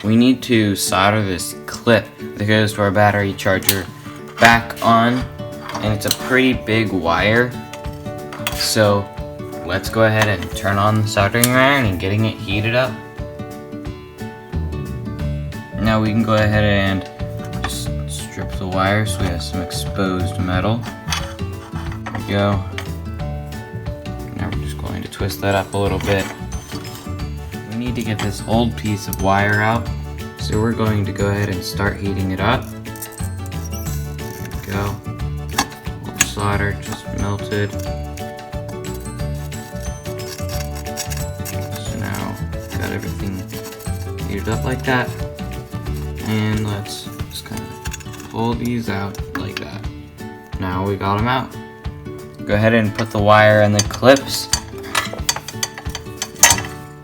we need to solder this clip that goes to our battery charger back on, and it's a pretty big wire. So let's go ahead and turn on the soldering iron and getting it heated up. Now we can go ahead and just strip the wire so we have some exposed metal. There we go. Now we're just going to twist that up a little bit. We need to get this old piece of wire out, so we're going to go ahead and start heating it up. There we go. Old solder just melted. So now got everything heated up like that. And let's just kind of pull these out like that. Now we got them out. Go ahead and put the wire in the clips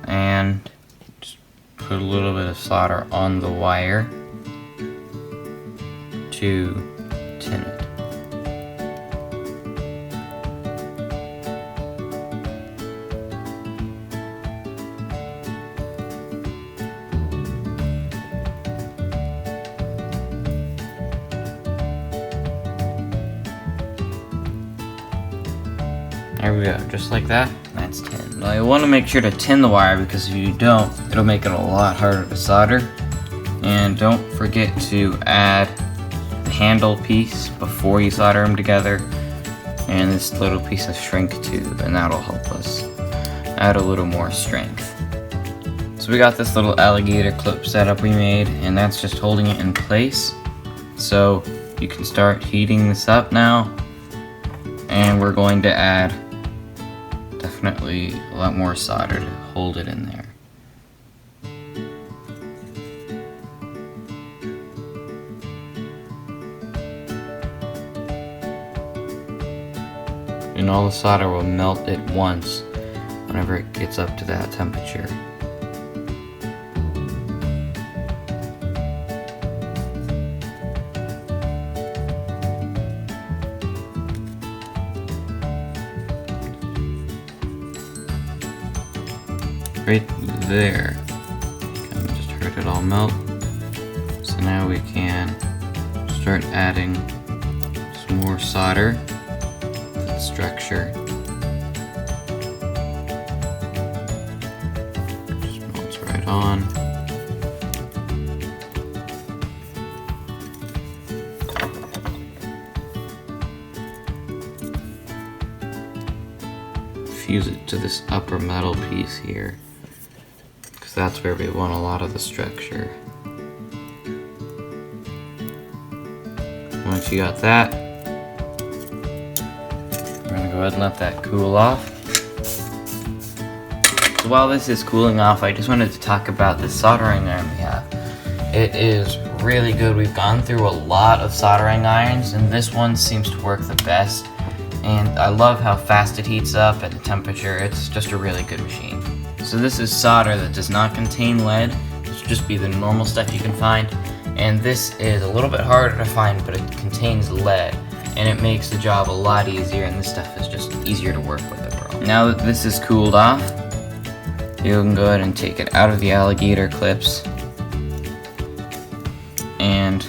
and just put a little bit of solder on the wire to tin it. There we go, just like that. That's tin. Now you want to make sure to tin the wire, because if you don't, it'll make it a lot harder to solder. And don't forget to add the handle piece before you solder them together, and this little piece of shrink tube, and that'll help us add a little more strength. So we got this little alligator clip setup we made, and that's just holding it in place. So you can start heating this up now, and we're going to add definitely a lot more solder to hold it in there. And all the solder will melt at once whenever it gets up to that temperature. Right there. Kind of just heard it all melt. So now we can start adding some more solder to the structure. Just melts right on. Fuse it to this upper metal piece here, because that's where we want a lot of the structure. Once you got that, we're going to go ahead and let that cool off. So while this is cooling off, I just wanted to talk about the soldering iron we have. It is really good. We've gone through a lot of soldering irons, and this one seems to work the best. And I love how fast it heats up and the temperature. It's just a really good machine. So this is solder that does not contain lead. This will just be the normal stuff you can find. And this is a little bit harder to find, but it contains lead. And it makes the job a lot easier, and this stuff is just easier to work with overall. Now that this is cooled off, you can go ahead and take it out of the alligator clips and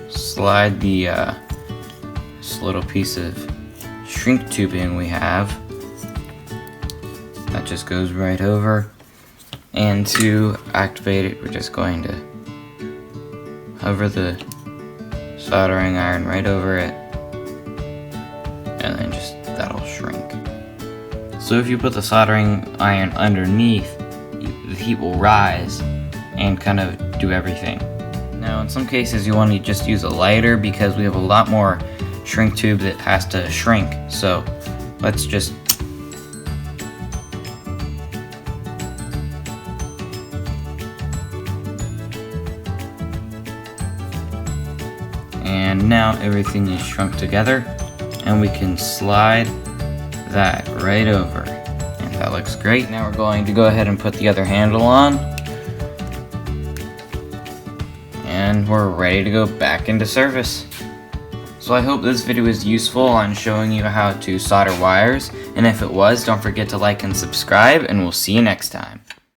slide the this little piece of shrink tubing we have. That just goes right over, and to activate it, we're just going to hover the soldering iron right over it, and then just that'll shrink. So if you put the soldering iron underneath, the heat will rise and kind of do everything. Now in some cases you want to just use a lighter, because we have a lot more shrink tube that has to shrink. So let's just and now everything is shrunk together, and we can slide that right over, and that looks great. Now we're going to go ahead and put the other handle on, and we're ready to go back into service. So I hope this video was useful on showing you how to solder wires, and if it was, don't forget to like and subscribe, and we'll see you next time.